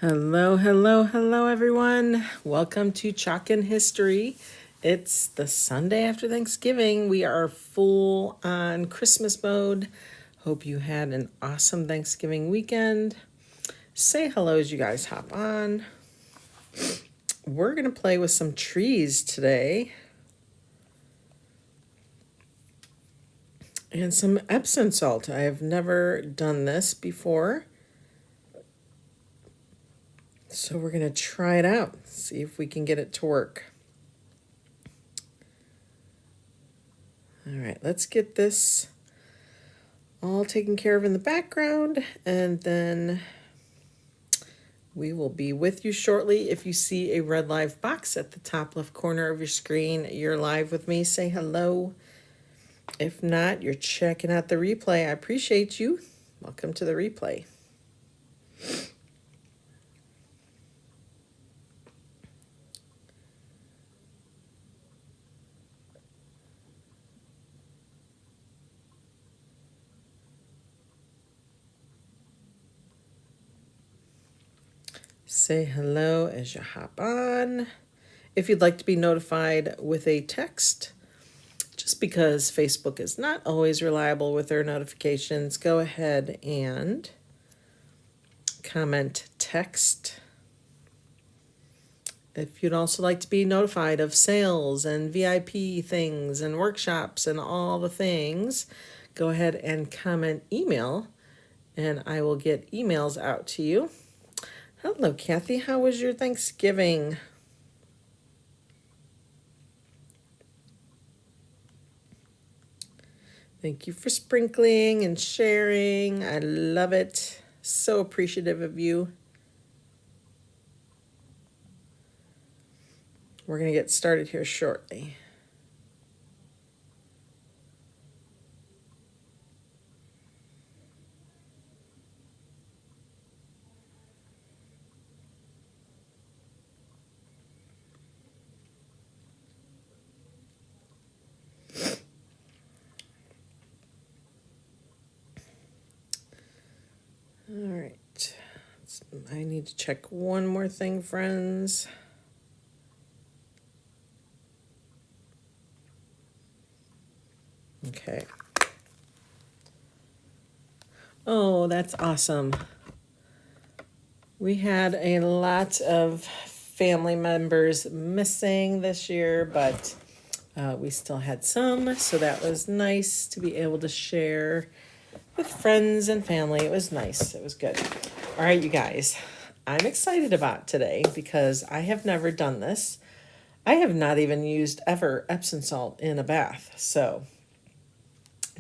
Hello, hello, hello, everyone. Welcome to Chalkin History. It's the Sunday after Thanksgiving. We are full on Christmas mode. Hope you had an awesome Thanksgiving weekend. Say hello as you guys hop on. We're going to play with some trees today. And some Epsom salt. I have never done this before. So we're going to try it out, see if we can get it to work. All right, let's get this all taken care of in the background, and then we will be with you shortly. If you see a red live box at the top left corner of your screen, you're live with me. Say hello. If not, you're checking out the replay. I appreciate you. Welcome to the replay. Say hello as you hop on. If you'd like to be notified with a text, just because Facebook is not always reliable with their notifications, go ahead and comment text. If you'd also like to be notified of sales and VIP things and workshops and all the things, go ahead and comment email, and I will get emails out to you. Hello, Kathy. How was your Thanksgiving? Thank you for sprinkling and sharing. I love it. So appreciative of you. We're going to get started here shortly. All right. I need to check one more thing, friends. Okay. Oh, that's awesome. We had a lot of family members missing this year, but we still had some, so that was nice to be able to share with friends and family. It was nice. It was good. All right, you guys, I'm excited about today because I have never done this. I have not even used ever Epsom salt in a bath, so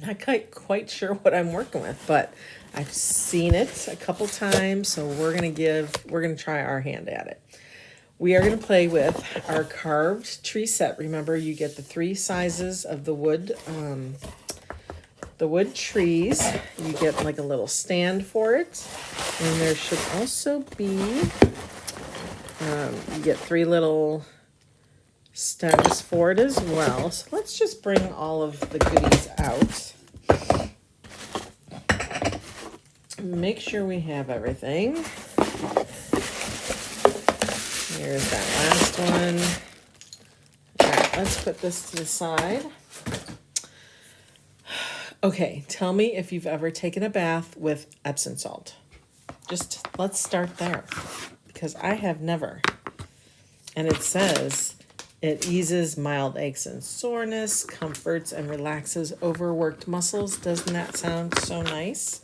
not quite sure what I'm working with, but I've seen it a couple times, so we're gonna try our hand at it. We are gonna play with our carved tree set. Remember, you get the 3 sizes of the wood trees. You get like a little stand for it, and there should also be you get 3 little stems for it as well. So let's just bring all of the goodies out. Make sure we have everything. Here's that last one. All right, let's put this to the side. Okay, tell me if you've ever taken a bath with Epsom salt. Just let's start there, because I have never. And it says it eases mild aches and soreness, comforts and relaxes overworked muscles. Doesn't that sound so nice?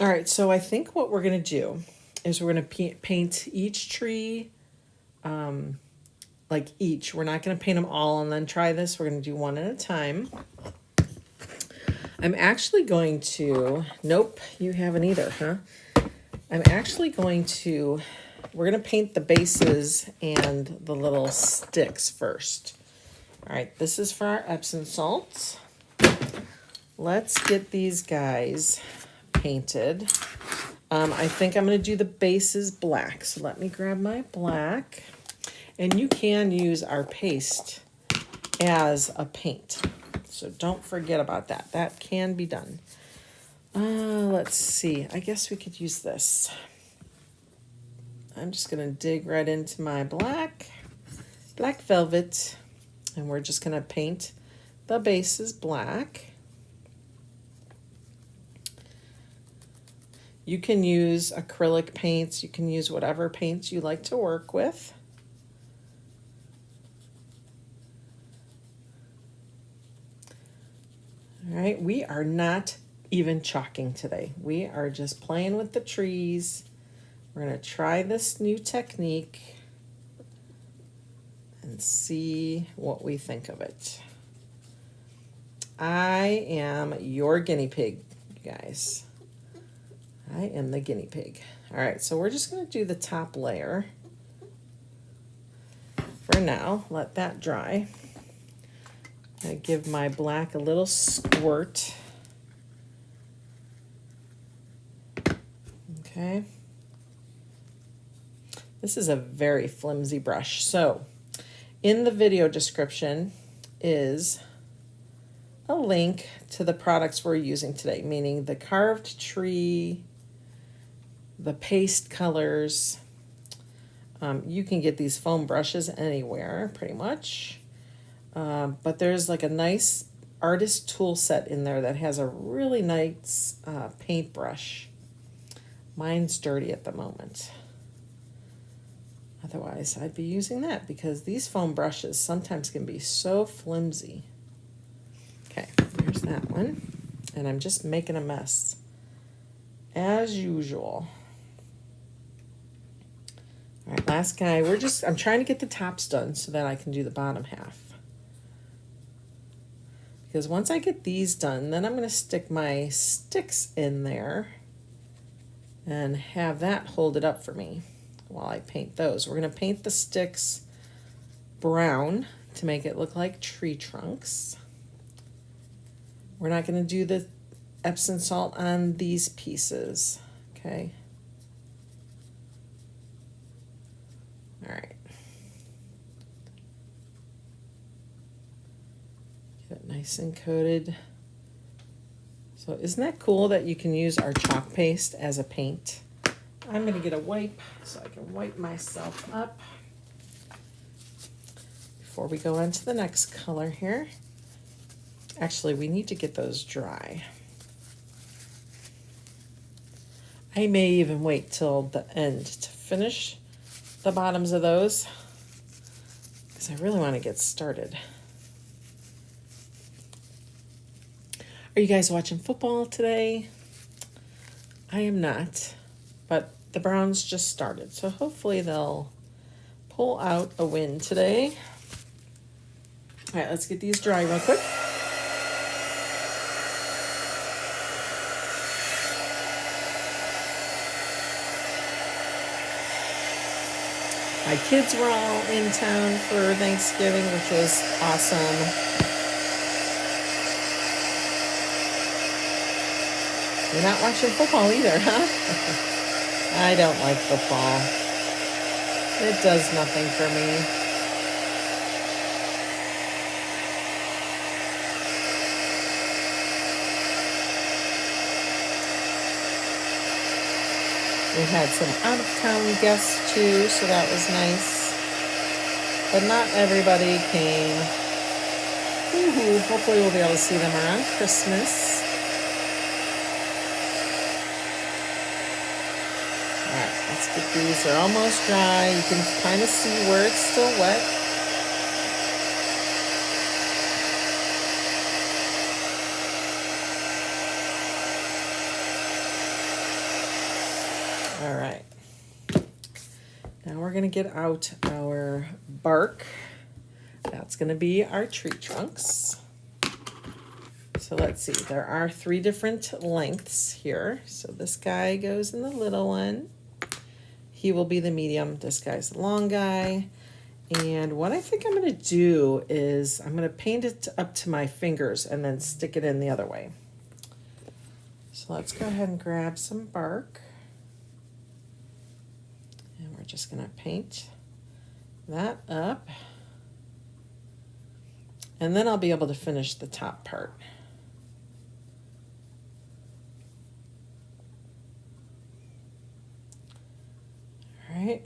All right, so I think what we're going to do is we're going to paint each tree, like each. We're not going to paint them all and then try this. We're going to do one at a time. I'm actually going to, nope, you haven't either, huh? I'm actually going to, we're going to paint the bases and the little sticks first. All right, this is for our Epsom salts. Let's get these guys painted. I think I'm going to do the bases black. So let me grab my black. And you can use our paste as a paint. So don't forget about that. That can be done. Let's see. I guess we could use this. I'm just gonna dig right into my black velvet, and we're just gonna paint the bases black. You can use acrylic paints, you can use whatever paints you like to work with. All right, we are not even chalking today. We are just playing with the trees. We're gonna try this new technique and see what we think of it. I am your guinea pig, you guys. I am the guinea pig. All right, so we're just gonna do the top layer for now. Let that dry. I give my black a little squirt. Okay. This is a very flimsy brush. So in the video description is a link to the products we're using today, meaning the carved tree, the paste colors. You can get these foam brushes anywhere, pretty much. But there's like a nice artist tool set in there that has a really nice paintbrush. Mine's dirty at the moment. Otherwise, I'd be using that because these foam brushes sometimes can be so flimsy. Okay, here's that one. And I'm just making a mess, as usual. All right, last guy. I'm trying to get the tops done so that I can do the bottom half. Because once I get these done, then I'm going to stick my sticks in there and have that hold it up for me while I paint those. We're going to paint the sticks brown to make it look like tree trunks. We're not going to do the Epsom salt on these pieces, okay? All right. Get it nice and coated. So isn't that cool that you can use our chalk paste as a paint? I'm going to get a wipe so I can wipe myself up before we go on to the next color here. Actually, we need to get those dry. I may even wait till the end to finish the bottoms of those because I really want to get started. Are you guys watching football today? I am not, but the Browns just started, so hopefully they'll pull out a win today. All right, let's get these dry real quick. My kids were all in town for Thanksgiving, which was awesome. You're not watching football either, huh? I don't like football. It does nothing for me. We had some out-of-town guests too, so that was nice. But not everybody came. Woo-hoo. Hopefully we'll be able to see them around Christmas. Alright, let's get these. They're almost dry. You can kind of see where it's still wet. All right, now we're going to get out our bark. That's going to be our tree trunks. So let's see, there are 3 different lengths here. So this guy goes in the little one. He will be the medium. This guy's the long guy. And what I think I'm going to do is I'm going to paint it up to my fingers and then stick it in the other way. So let's go ahead and grab some bark. We're just going to paint that up. And then I'll be able to finish the top part. All right.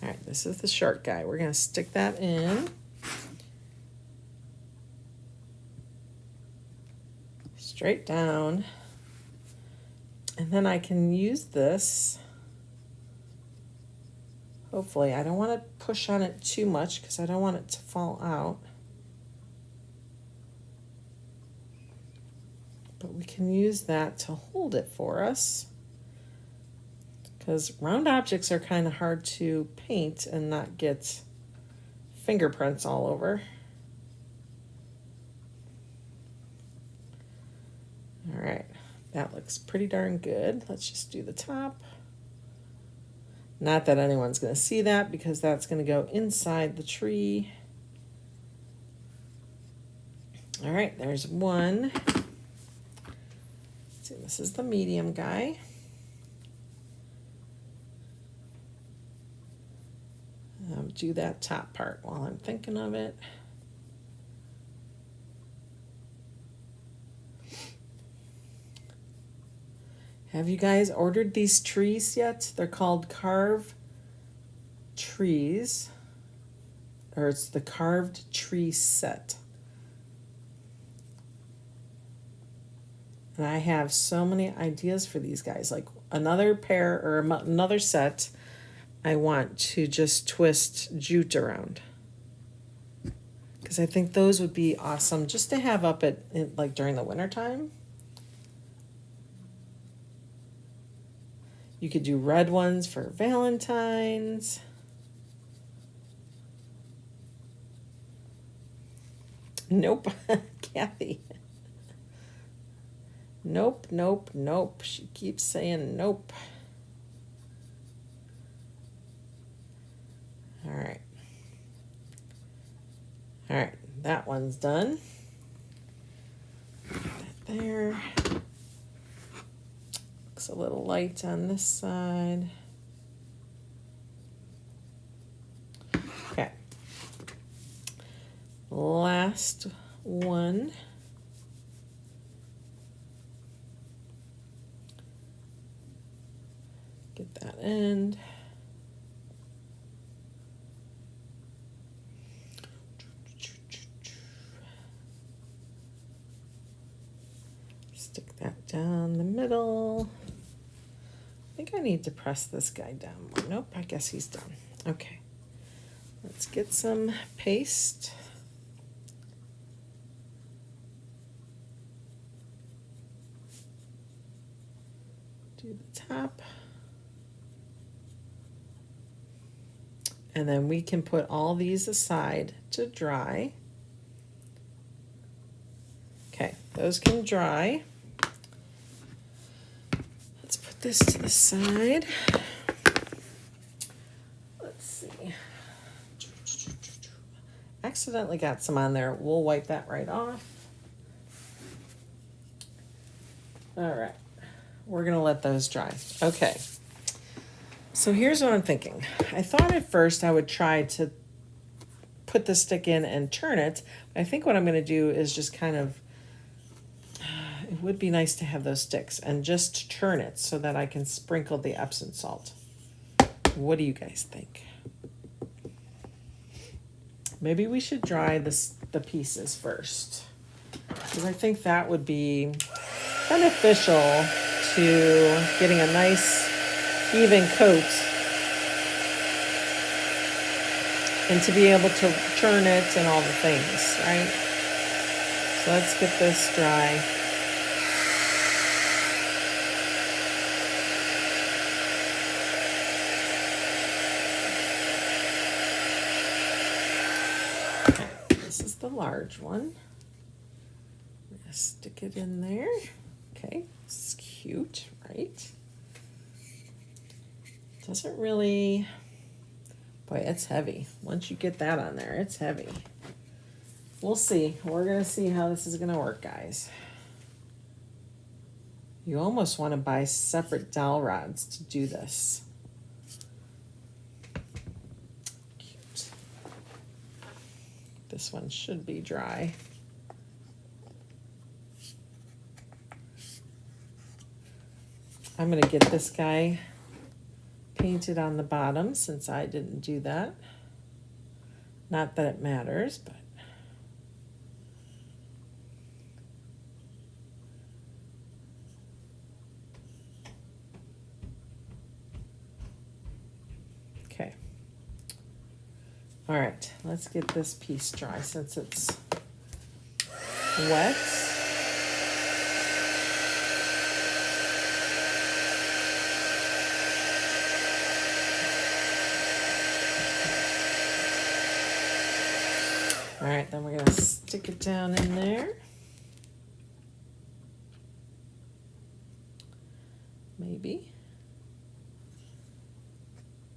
All right, this is the short guy. We're going to stick that in. Straight down. And then I can use this. Hopefully, I don't want to push on it too much because I don't want it to fall out. But we can use that to hold it for us, because round objects are kind of hard to paint and not get fingerprints all over. All right, that looks pretty darn good. Let's just do the top. Not that anyone's going to see that because that's going to go inside the tree. All right, there's one. See, this is the medium guy. Do that top part while I'm thinking of it. Have you guys ordered these trees yet? They're called carved trees, or it's the carved tree set. And I have so many ideas for these guys, like another pair or another set. I want to just twist jute around, because I think those would be awesome just to have up at like during the winter time. You could do red ones for Valentine's. Nope, Kathy. Nope, nope, nope. She keeps saying nope. All right. All right, that one's done. Put that there. Looks a little light on this side. Okay. Last one. Get that end. Stick that down the middle. I think I need to press this guy down more. Nope, I guess he's done. Okay. Let's get some paste. Do the top. And then we can put all these aside to dry. Okay, those can dry. Let's put this to the side. Let's see. Accidentally got some on there. We'll wipe that right off. All right, we're gonna let those dry. Okay. So here's what I'm thinking. I thought at first I would try to put the stick in and turn it. I think what I'm going to do is just kind of, it would be nice to have those sticks and just turn it so that I can sprinkle the Epsom salt. What do you guys think? Maybe we should dry the pieces first, because I think that would be beneficial to getting a nice even coat, and to be able to churn it and all the things, right? So let's get this dry. Okay, this is the large one. I'm gonna stick it in there. Okay, this is cute, right? Doesn't really, boy, it's heavy. Once you get that on there, it's heavy. We'll see. We're going to see how this is going to work, guys. You almost want to buy separate dowel rods to do this. Cute. This one should be dry. I'm going to get this guy painted on the bottom since I didn't do that. Not that it matters, but okay. All right, let's get this piece dry since it's wet. All right, then we're going to stick it down in there. Maybe.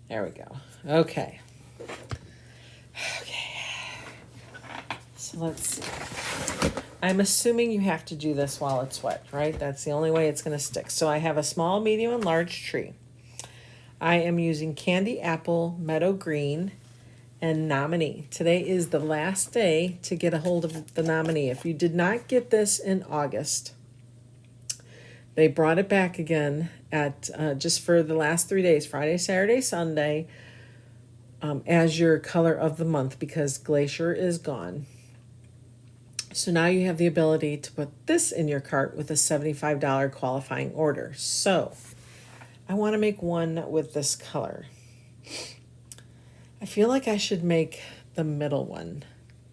There we go. Okay. Okay. So let's see. I'm assuming you have to do this while it's wet, right? That's the only way it's going to stick. So I have a small, medium, and large tree. I am using Candy Apple, Meadow Green, and Nominee. Today is the last day to get a hold of the Nominee. If you did not get this in August, they brought it back again at just for the last 3 days, Friday, Saturday, Sunday, as your color of the month because Glacier is gone. So now you have the ability to put this in your cart with a $75 qualifying order. So I want to make one with this color. I feel like I should make the middle one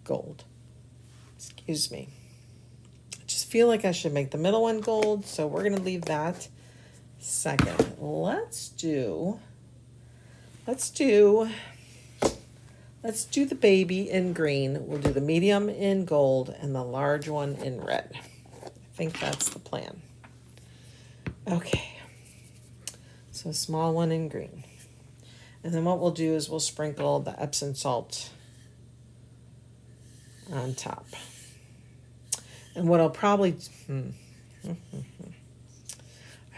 gold. Excuse me. I just feel like I should make the middle one gold, so we're going to leave that second. Let's do the baby in green. We'll do the medium in gold and the large one in red. I think that's the plan. Okay. So a small one in green. And then what we'll do is we'll sprinkle the Epsom salt on top. And what I'll probably, I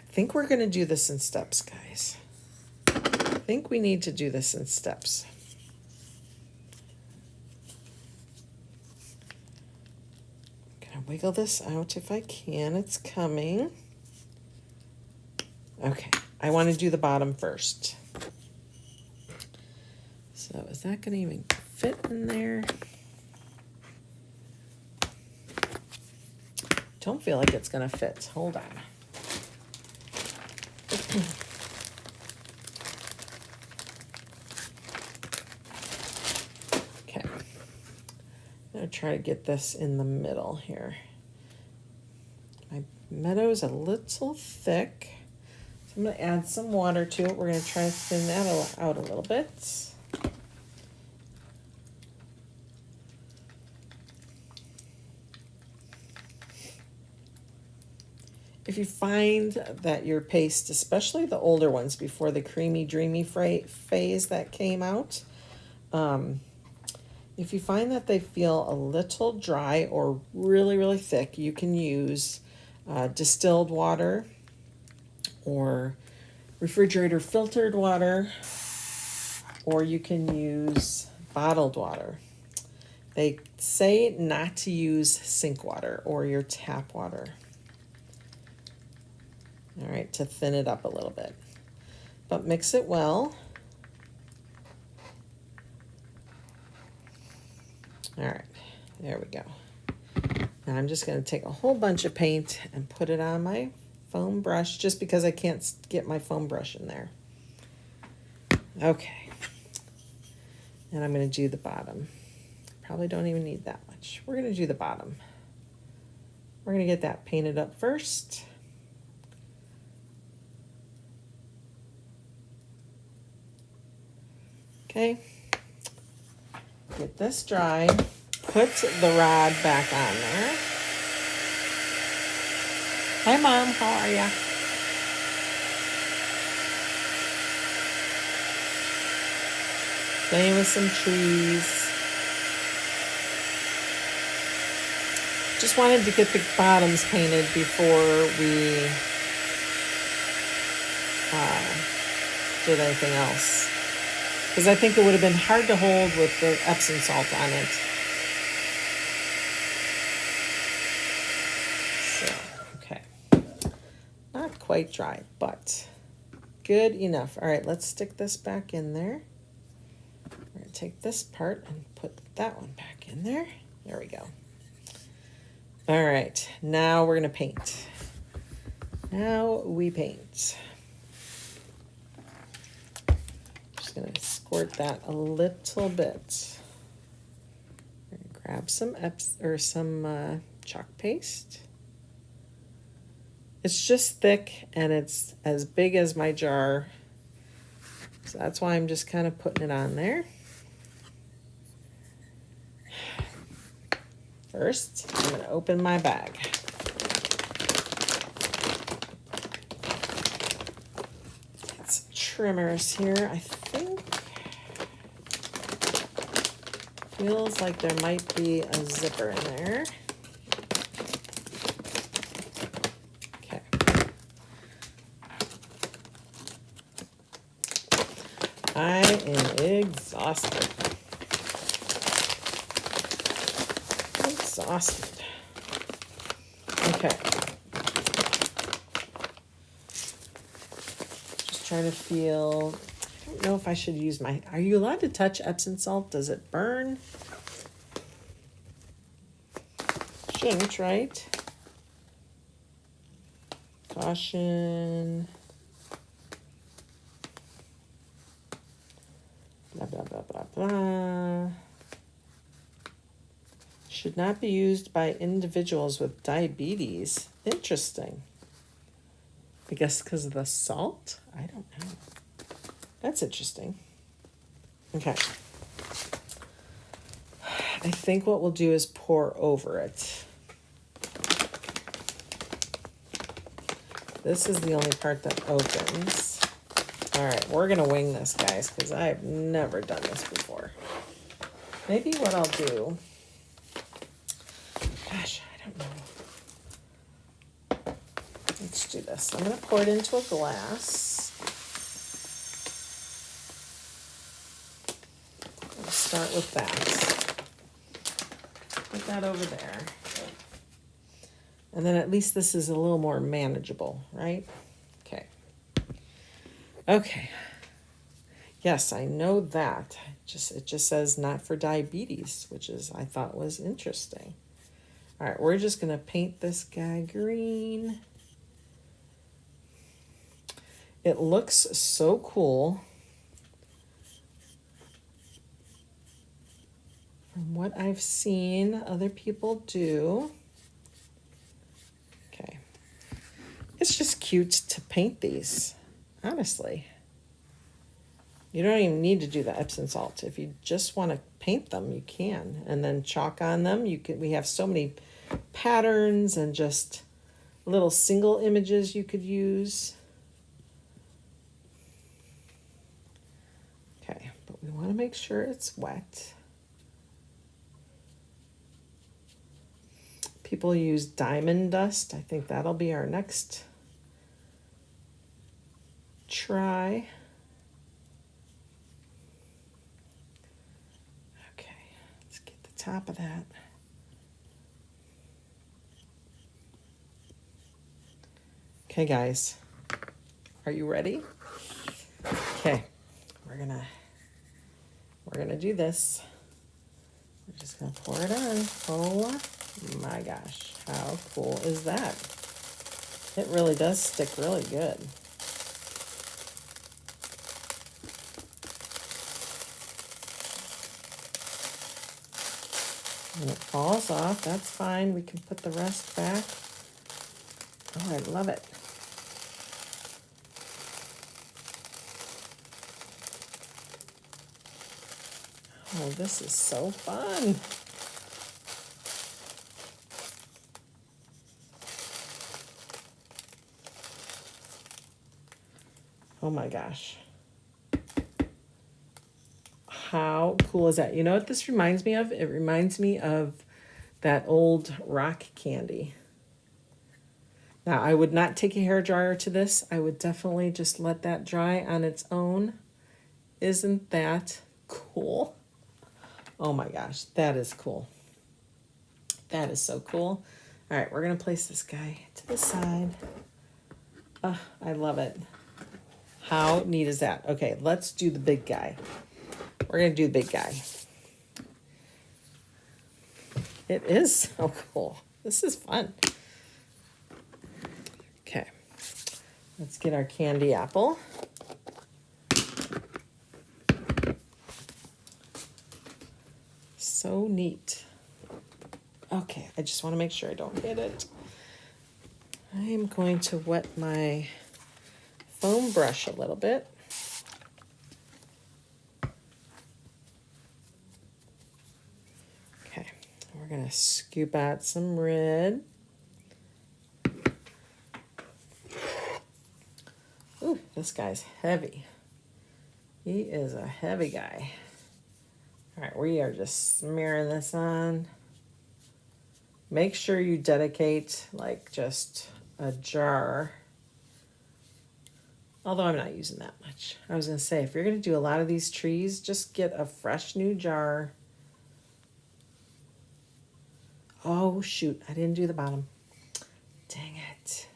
think we're going to do this in steps, guys. I think we need to do this in steps. I'm going to wiggle this out if I can. It's coming. Okay, I want to do the bottom first. So is that going to even fit in there? Don't feel like it's going to fit. Hold on. Okay. I'm going to try to get this in the middle here. My meadow's a little thick. So I'm going to add some water to it. We're going to try to thin that out a little bit. If you find that your paste, especially the older ones before the creamy, dreamy phase that came out, if you find that they feel a little dry or really, really thick, you can use distilled water or refrigerator filtered water, or you can use bottled water. They say not to use sink water or your tap water. All right, to thin it up a little bit. But mix it well. All right, there we go. Now I'm just going to take a whole bunch of paint and put it on my foam brush just because I can't get my foam brush in there. Okay. And I'm going to do the bottom. Probably don't even need that much. We're going to do the bottom. We're going to get that painted up first. Okay, get this dry, put the rod back on there. Hi, Mom, how are ya? Playing with some trees. Just wanted to get the bottoms painted before we did anything else. Because I think it would have been hard to hold with the Epsom salt on it. So, okay. Not quite dry, but good enough. All right, let's stick this back in there. We're gonna take this part and put that one back in there. There we go. All right, now we're gonna paint. Now we paint. Just gonna squirt that a little bit. Grab some chalk paste. It's just thick and it's as big as my jar. So that's why I'm just kind of putting it on there. First, I'm going to open my bag. Got some trimmers here, I think. Feels like there might be a zipper in there. Okay. I am exhausted. Okay. Just trying to feel. I don't know if I should use my. Are you allowed to touch Epsom salt? Does it burn? Shouldn't, right? Caution. Blah, blah, blah, blah, blah. Should not be used by individuals with diabetes. Interesting. I guess because of the salt? I don't know. That's interesting. Okay. I think what we'll do is pour over it. This is the only part that opens. All right, we're going to wing this, guys, because I have never done this before. Maybe what I'll do... Gosh, I don't know. Let's do this. I'm going to pour it into a glass. We'll start with that. Put that over there. And then at least this is a little more manageable, right? Okay. Okay. Yes, I know that. It just says not for diabetes, which is I thought was interesting. All right, we're just going to paint this guy green. It looks so cool. From what I've seen other people do. Okay. It's just cute to paint these, honestly. You don't even need to do the Epsom salt. If you just want to paint them, you can. And then chalk on them. We have so many patterns and just little single images you could use. Okay, but we want to make sure it's wet. People use diamond dust. I think that'll be our next try. Okay, let's get the top of that. Okay, guys, are you ready? Okay, we're gonna do this. We're just gonna pour it on. Oh my gosh, how cool is that? It really does stick really good. When it falls off, that's fine. We can put the rest back. Oh, I love it. Oh, this is so fun. Oh my gosh. How cool is that? You know what this reminds me of? It reminds me of that old rock candy. Now, I would not take a hair dryer to this. I would definitely just let that dry on its own. Isn't that cool? Oh my gosh, that is cool. That is so cool. All right, we're going to place this guy to the side. I love it. How neat is that? Okay, let's do the big guy. We're going to do the big guy. It is so cool. This is fun. Okay, let's get our candy apple. So neat. Okay, I just want to make sure I don't hit it. I am going to wet my foam brush a little bit. Okay, we're going to scoop out some red. Ooh, this guy's heavy. He is a heavy guy. All right, we are just smearing this on. Make sure you dedicate like just a jar. Although I'm not using that much. I was gonna say, if you're gonna do a lot of these trees, just get a fresh new jar. Oh shoot, I didn't do the bottom. Dang it.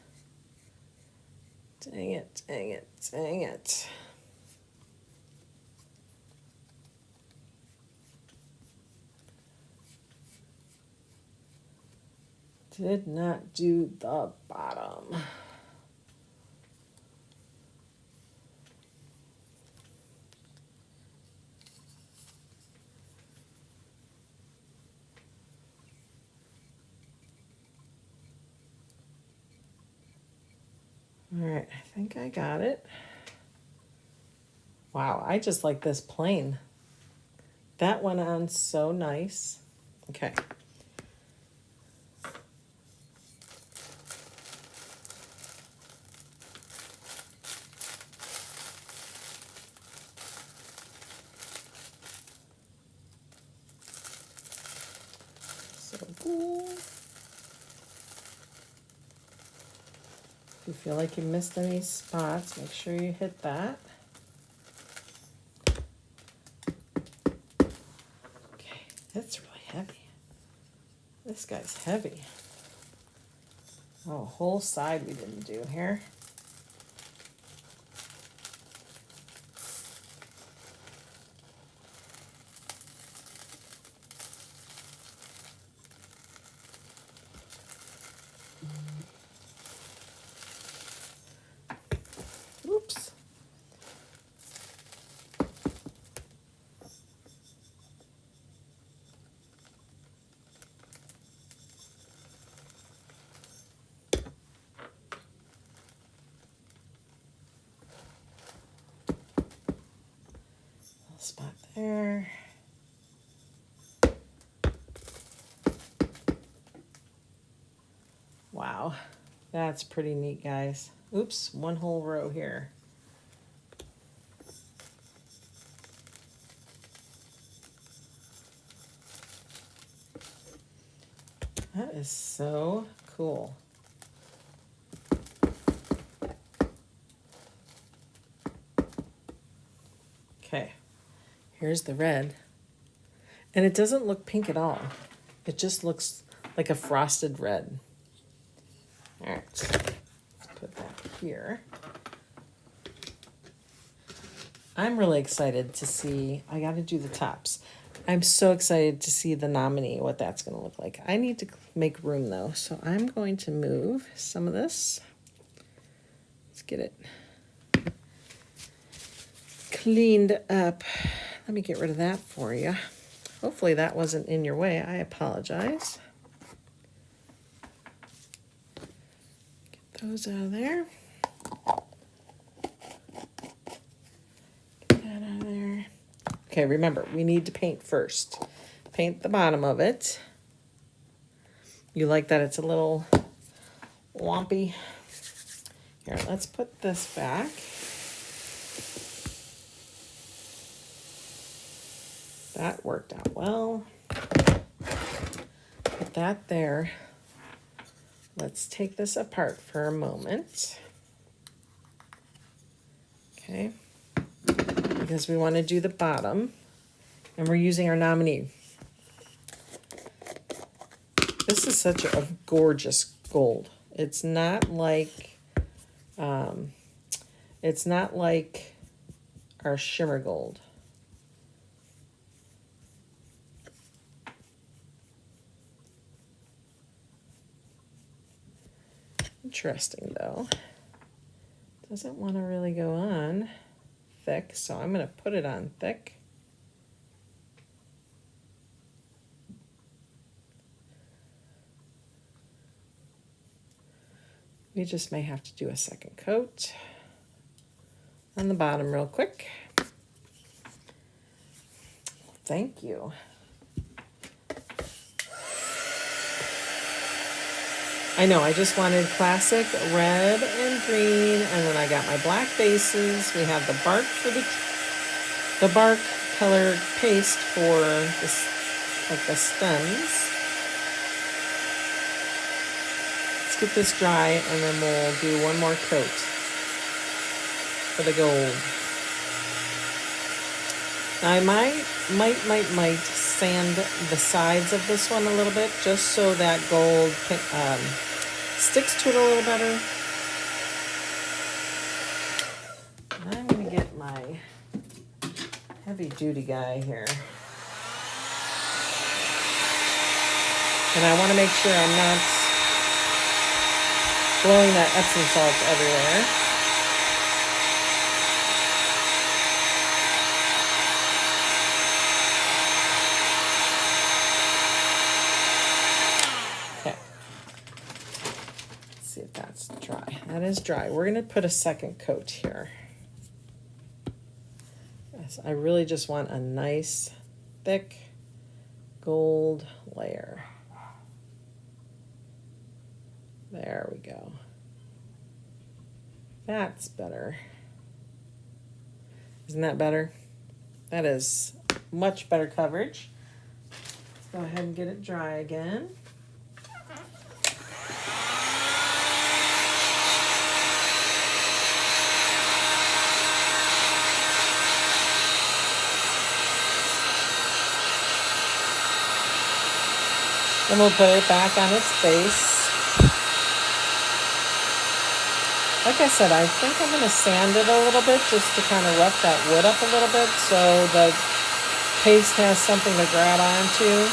Dang it, dang it, dang it. Did not do the bottom. All right, I think I got it. Wow, I just like this plain. That went on so nice. Okay. So cool. If you feel like you missed any spots, make sure you hit that. Okay, that's really heavy. This guy's heavy. Oh, whole side we didn't do here. Oops. Little spot there. Wow, that's pretty neat, guys. Oops, one whole row here. That is so cool. Okay, here's the red. And it doesn't look pink at all. It just looks like a frosted red. All right, let's put that here. I'm really excited to see, I got to do the tops. I'm so excited to see the nominee, what that's going to look like. I need to make room though, so I'm going to move some of this. Let's get it cleaned up. Let me get rid of that for you. Hopefully that wasn't in your way. I apologize. Get those out of there. Get that out of there. Okay, remember, we need to paint first. Paint the bottom of it. You like that it's a little wompy. Here, let's put this back. That worked out well. Put that there. Let's take this apart for a moment. Okay. Because we want to do the bottom. And we're using our nominee. This is such a gorgeous gold. It's not like It's not like our shimmer gold. Interesting though. Doesn't want to really go on thick, so I'm going to put it on thick. We just may have to do a second coat on the bottom real quick. Thank you. I know, I just wanted classic red and green, and then I got my black bases. We have the bark for the bark color paste for this, like the stems. Let's get this dry, and then we'll do one more coat for the gold. Now I might sand the sides of this one a little bit, just so that gold sticks to it a little better. I'm gonna get my heavy duty guy here. And I want to make sure I'm not blowing that Epsom salt everywhere. Okay. Let's see if that's dry. That is dry. We're going to put a second coat here. Yes, I really just want a nice, thick gold layer. There we go. That's better. Isn't that better? That is much better coverage. Let's go ahead and get it dry again. Then we'll put it back on its base. Like I said, I think I'm going to sand it a little bit just to kind of rough that wood up a little bit so the paste has something to grab onto.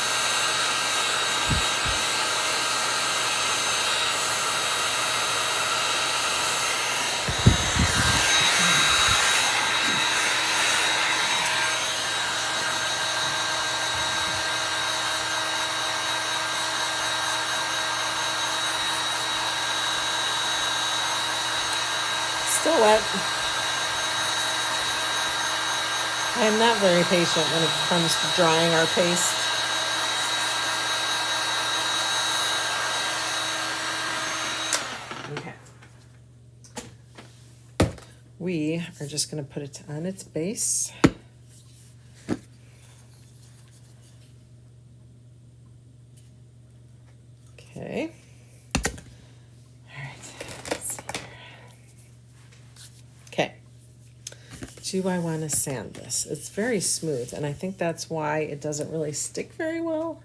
Still wet. I am not very patient when it comes to drying our paste. Okay. We are just going to put it on its base. Okay. Do I want to sand this? It's very smooth, and I think that's why it doesn't really stick very well.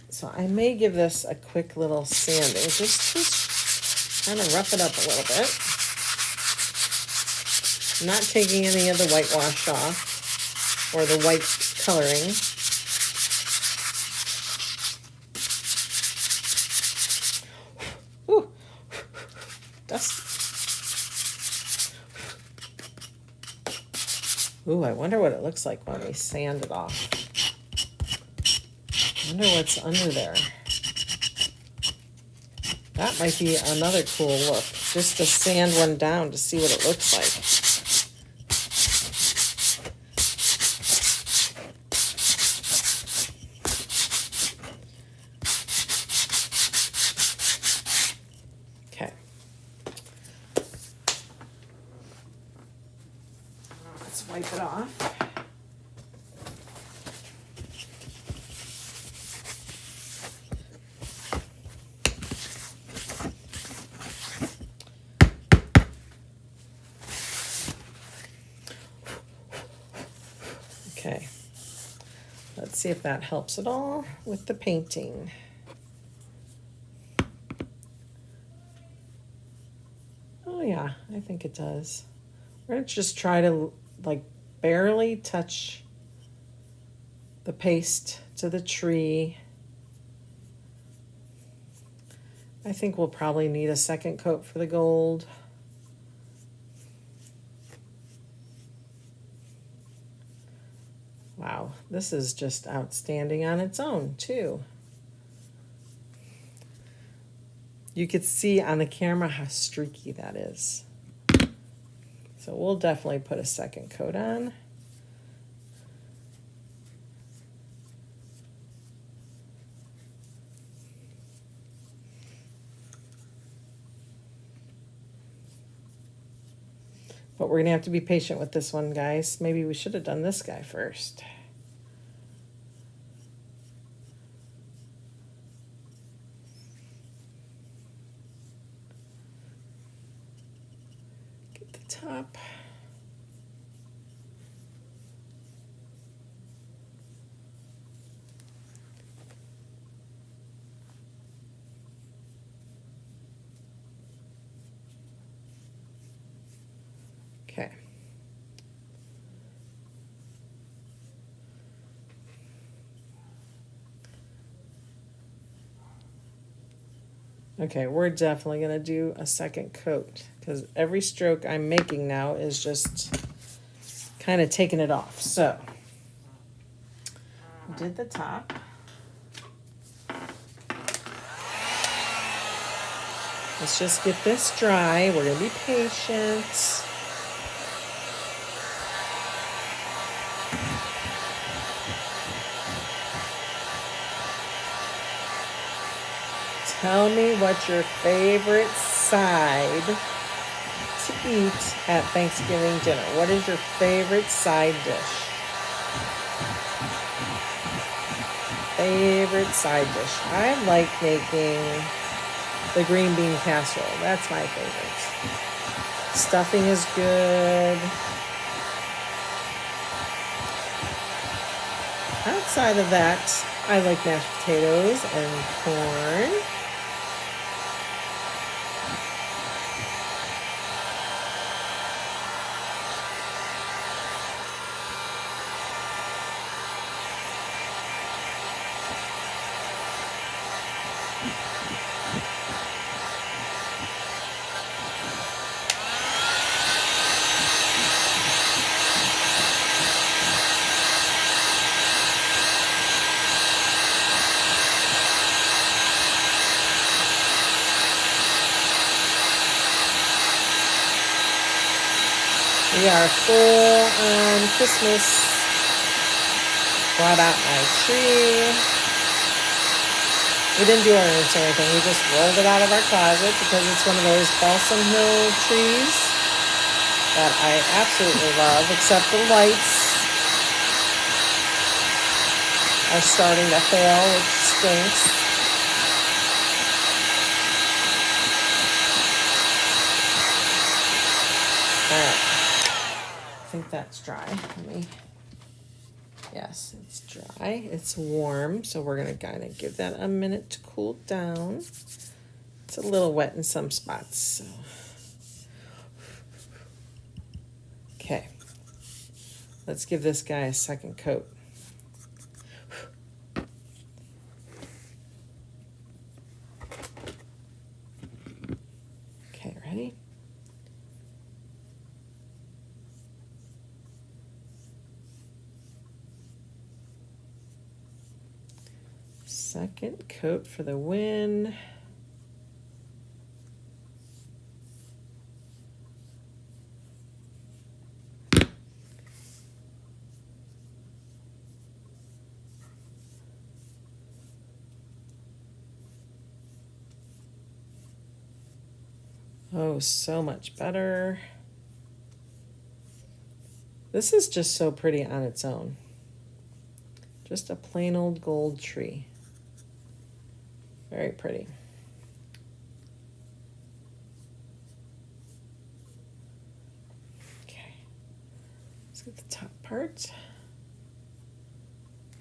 So I may give this a quick little sanding, just kind of rough it up a little bit. I'm not taking any of the whitewash off, or the white coloring. Ooh, dust. Ooh, I wonder what it looks like when we sand it off. I wonder what's under there. That might be another cool look, just to sand one down to see what it looks like. Okay. Let's wipe it off. Okay, let's see if that helps at all with the painting. Oh yeah, I think it does. We're going to just try to like barely touch the paste to the tree. I think we'll probably need a second coat for the gold. Wow, this is just outstanding on its own too. You could see on the camera how streaky that is. So we'll definitely put a second coat on. But we're gonna have to be patient with this one, guys. Maybe we should have done this guy first. Get the top. Okay. Okay, we're definitely going to do a second coat because every stroke I'm making now is just kind of taking it off. So, did the top. Let's just get this dry. We're going to be patient. Tell me what your favorite side to eat at Thanksgiving dinner. What is your favorite side dish? Favorite side dish. I like making the green bean casserole. That's my favorite. Stuffing is good. Outside of that, I like mashed potatoes and corn. We are full on Christmas. Brought out my tree. We didn't do ornaments or anything. We just rolled it out of our closet because it's one of those balsam hill trees that I absolutely love, except the lights are starting to fail, which stinks. All right. I think that's dry. Yes, it's dry. It's warm, so we're gonna kind of give that a minute to cool down. It's a little wet in some spots, so. Okay, let's give this guy a second coat. Okay, ready? Second coat for the win. Oh, so much better. This is just so pretty on its own. Just a plain old gold tree. Very pretty. Okay, let's get the top part.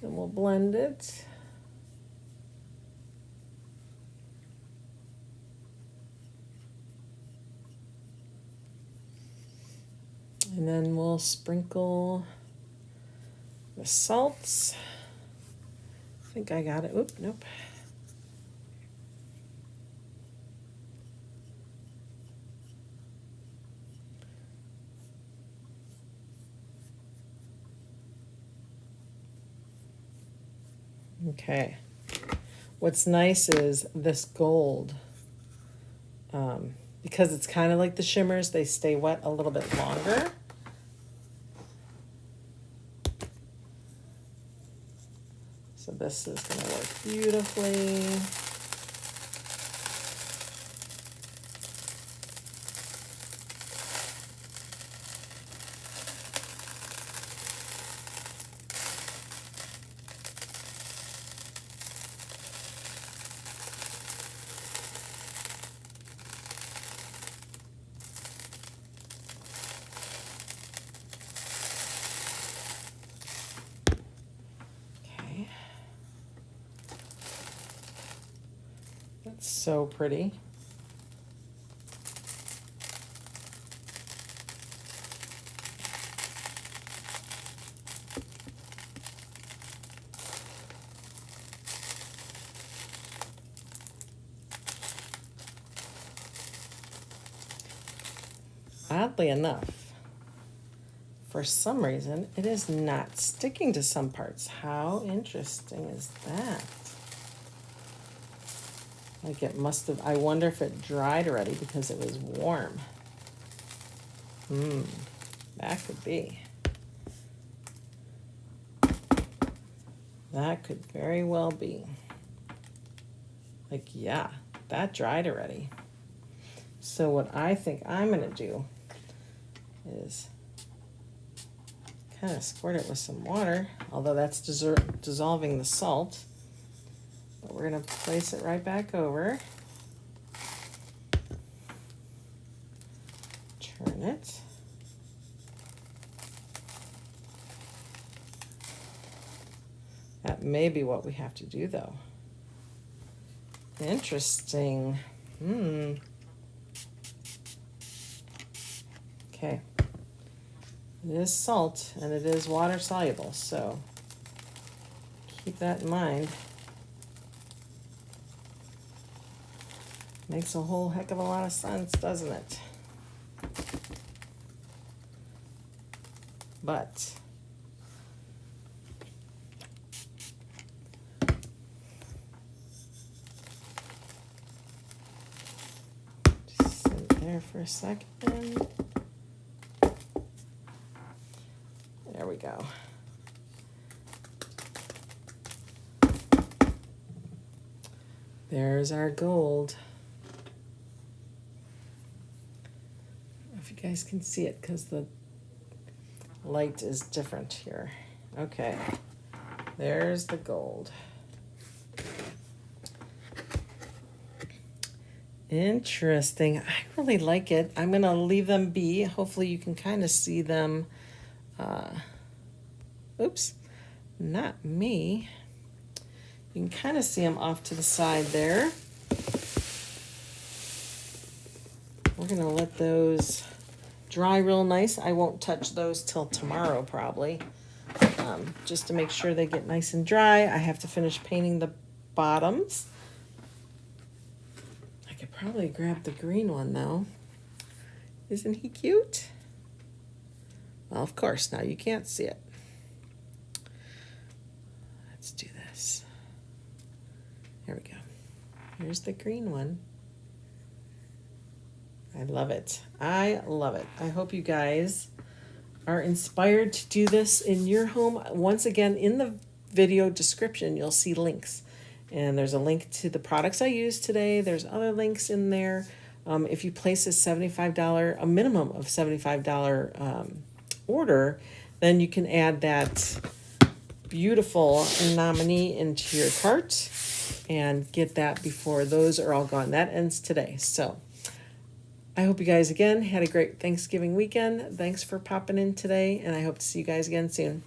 Then we'll blend it. And then we'll sprinkle the salts. I think I got it. Oop, nope. Okay. What's nice is this gold, because it's kind of like the shimmers, they stay wet a little bit longer. So this is going to work beautifully. That's so pretty. Oddly enough, for some reason, it is not sticking to some parts. How interesting is that? Like it must have, I wonder if it dried already because it was warm. That could be. That could very well be. Like, yeah, that dried already. So what I think I'm gonna do is kind of squirt it with some water, although that's dissolving the salt. But we're going to place it right back over. Turn it. That may be what we have to do, though. Interesting. Okay. It is salt and it is water soluble, so keep that in mind. Makes a whole heck of a lot of sense, doesn't it? But just sit there for a second. There we go. There's our gold. I don't know if you guys can see it because the light is different here. Okay, there's the gold. Interesting. I really like it. I'm gonna leave them be. Hopefully you can kind of see them. Oops, not me. You can kind of see them off to the side there. We're gonna let those dry real nice. I won't touch those till tomorrow probably, just to make sure they get nice and dry. I have to finish painting the bottoms. I could probably grab the green one though. Isn't he cute? Well, of course, now you can't see it. Let's do this. There we go. Here's the green one. I love it. I love it. I hope you guys are inspired to do this in your home. Once again, in the video description, you'll see links. And there's a link to the products I used today. There's other links in there. If you place a $75, a minimum of $75 order, then you can add that beautiful nominee into your cart and get that before those are all gone. That ends today. So I hope you guys again had a great Thanksgiving weekend. Thanks for popping in today, and I hope to see you guys again soon.